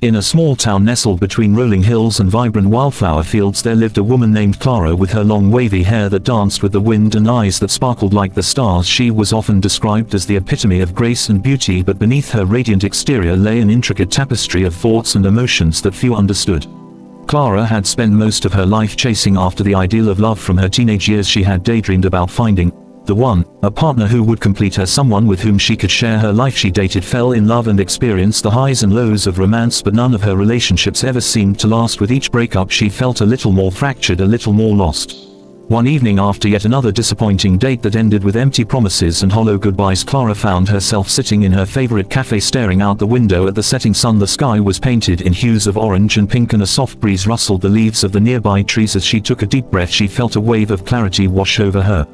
In a small town nestled between rolling hills and vibrant wildflower fields there lived a woman named Clara with her long wavy hair that danced with the wind and eyes that sparkled like the stars. She was often described as the epitome of grace and beauty, but beneath her radiant exterior lay an intricate tapestry of thoughts and emotions that few understood. Clara had spent most of her life chasing after the ideal of love. From her teenage years she had daydreamed about finding the one, a partner who would complete her, someone with whom she could share her life. She dated, fell in love and experienced the highs and lows of romance, but none of her relationships ever seemed to last. With each breakup she felt a little more fractured, a little more lost. One evening, after yet another disappointing date that ended with empty promises and hollow goodbyes, Clara found herself sitting in her favorite cafe staring out the window at the setting sun. The sky was painted in hues of orange and pink and a soft breeze rustled the leaves of the nearby trees. As she took a deep breath she felt a wave of clarity wash over her.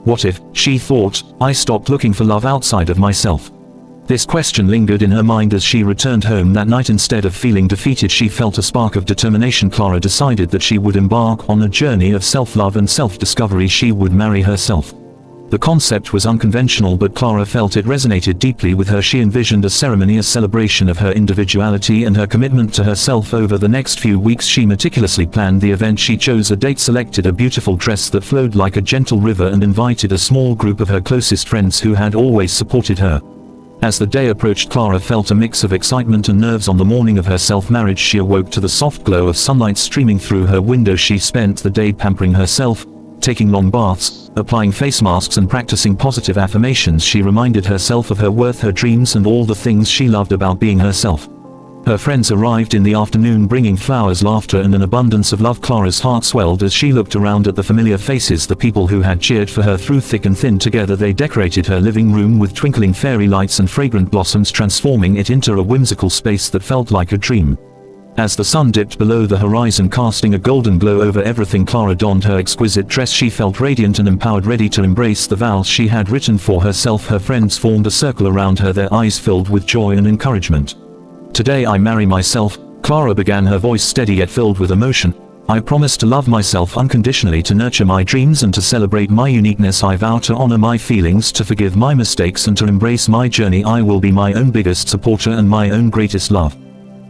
What if, she thought, I stopped looking for love outside of myself? This question lingered in her mind as she returned home that night. Instead of feeling defeated she felt a spark of determination. Clara decided that she would embark on a journey of self-love and self-discovery. She would marry herself. The concept was unconventional, but Clara felt it resonated deeply with her. She envisioned a ceremony, a celebration of her individuality and her commitment to herself. Over the next few weeks she meticulously planned the event. She chose a date, selected a beautiful dress that flowed like a gentle river, and invited a small group of her closest friends who had always supported her. As the day approached, Clara felt a mix of excitement and nerves. On the morning of her self-marriage she awoke to the soft glow of sunlight streaming through her window. She spent the day pampering herself, taking long baths, applying face masks and practicing positive affirmations. She reminded herself of her worth, her dreams and all the things she loved about being herself. Her friends arrived in the afternoon bringing flowers, laughter and an abundance of love. Clara's heart swelled as she looked around at the familiar faces, the people who had cheered for her through thick and thin. Together they decorated her living room with twinkling fairy lights and fragrant blossoms, transforming it into a whimsical space that felt like a dream. As the sun dipped below the horizon, casting a golden glow over everything, Clara donned her exquisite dress. She felt radiant and empowered, ready to embrace the vows she had written for herself. Her friends formed a circle around her, their eyes filled with joy and encouragement. Today I marry myself, Clara began, her voice steady yet filled with emotion. I promise to love myself unconditionally, to nurture my dreams and to celebrate my uniqueness. I vow to honor my feelings, to forgive my mistakes and to embrace my journey. I will be my own biggest supporter and my own greatest love.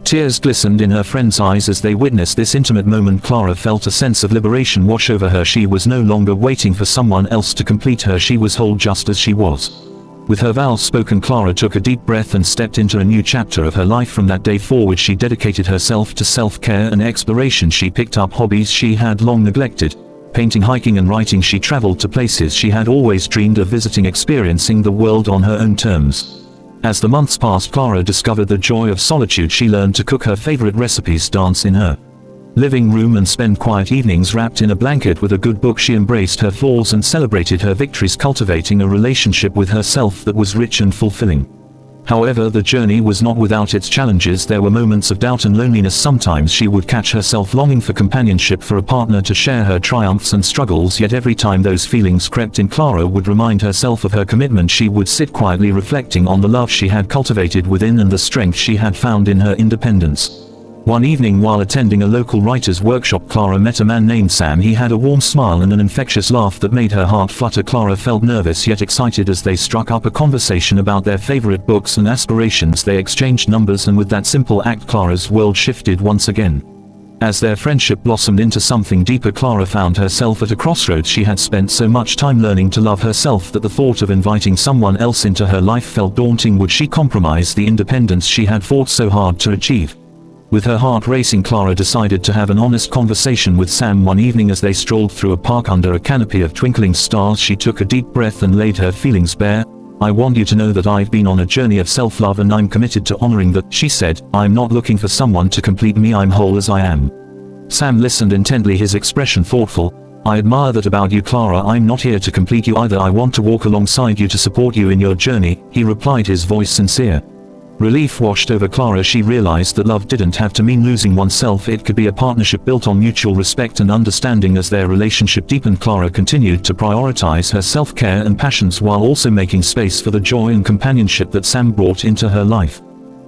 Tears glistened in her friends' eyes as they witnessed this intimate moment. Clara felt a sense of liberation wash over her. She was no longer waiting for someone else to complete her. She was whole just as she was. With her vows spoken, Clara took a deep breath and stepped into a new chapter of her life. From that day forward she dedicated herself to self-care and exploration. She picked up hobbies she had long neglected. Painting, hiking and writing. She traveled to places she had always dreamed of visiting, experiencing the world on her own terms. As the months passed, Clara discovered the joy of solitude. She learned to cook her favorite recipes, dance in her living room and spend quiet evenings wrapped in a blanket with a good book. She embraced her flaws and celebrated her victories, cultivating a relationship with herself that was rich and fulfilling. However, the journey was not without its challenges. There were moments of doubt and loneliness. Sometimes she would catch herself longing for companionship, for a partner to share her triumphs and struggles. Yet every time those feelings crept in, Clara would remind herself of her commitment. She would sit quietly reflecting on the love she had cultivated within and the strength she had found in her independence. One evening while attending a local writer's workshop, Clara met a man named Sam. He had a warm smile and an infectious laugh that made her heart flutter. Clara felt nervous yet excited as they struck up a conversation about their favorite books and aspirations. They exchanged numbers, and with that simple act Clara's world shifted once again. As their friendship blossomed into something deeper, Clara found herself at a crossroads. She had spent so much time learning to love herself that the thought of inviting someone else into her life felt daunting. Would she compromise the independence she had fought so hard to achieve? With her heart racing, Clara decided to have an honest conversation with Sam. One evening as they strolled through a park under a canopy of twinkling stars, she took a deep breath and laid her feelings bare. I want you to know that I've been on a journey of self-love and I'm committed to honoring that, she said. I'm not looking for someone to complete me, I'm whole as I am. Sam listened intently, his expression thoughtful. I admire that about you, Clara. I'm not here to complete you either. I want to walk alongside you, to support you in your journey, he replied, his voice sincere. Relief washed over Clara. She realized that love didn't have to mean losing oneself. It could be a partnership built on mutual respect and understanding. As their relationship deepened, Clara continued to prioritize her self-care and passions while also making space for the joy and companionship that Sam brought into her life.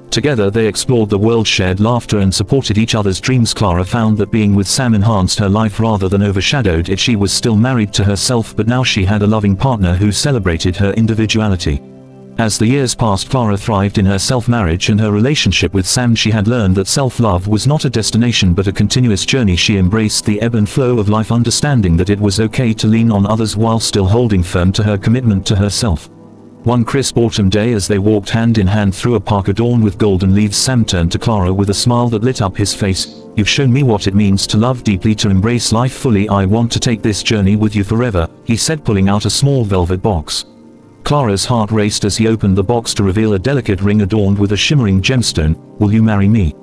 Together they explored the world, shared laughter and supported each other's dreams. Clara found that being with Sam enhanced her life rather than overshadowed it. She was still married to herself, but now she had a loving partner who celebrated her individuality. As the years passed, Clara thrived in her self-marriage and her relationship with Sam. She had learned that self-love was not a destination but a continuous journey. She embraced the ebb and flow of life, understanding that it was okay to lean on others while still holding firm to her commitment to herself. One crisp autumn day, as they walked hand in hand through a park adorned with golden leaves, Sam turned to Clara with a smile that lit up his face. "You've shown me what it means to love deeply, to embrace life fully. I want to take this journey with you forever," he said, pulling out a small velvet box. Clara's heart raced as he opened the box to reveal a delicate ring adorned with a shimmering gemstone. "Will you marry me?"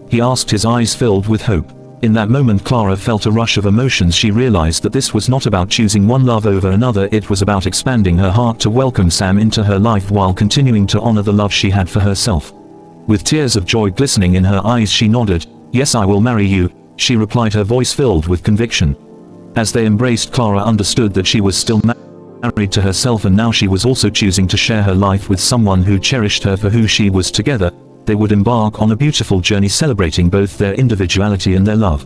he asked, his eyes filled with hope. In that moment, Clara felt a rush of emotions. She realized that this was not about choosing one love over another, it was about expanding her heart to welcome Sam into her life while continuing to honor the love she had for herself. With tears of joy glistening in her eyes, she nodded. "Yes, I will marry you," she replied, her voice filled with conviction. As they embraced, Clara understood that she was still married to herself, and now she was also choosing to share her life with someone who cherished her for who she was. Together, they would embark on a beautiful journey, celebrating both their individuality and their love.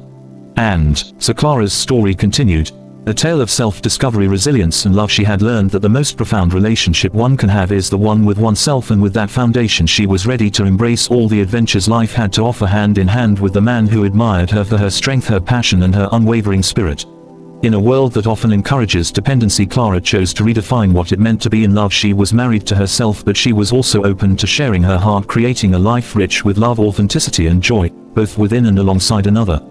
And so Clara's story continued, a tale of self-discovery, resilience, and love. She had learned that the most profound relationship one can have is the one with oneself, and with that foundation she was ready to embrace all the adventures life had to offer, hand in hand with the man who admired her for her strength, her passion, and her unwavering spirit. In a world that often encourages dependency, Clara chose to redefine what it meant to be in love. She was married to herself, but she was also open to sharing her heart, creating a life rich with love, authenticity, and joy, both within and alongside another.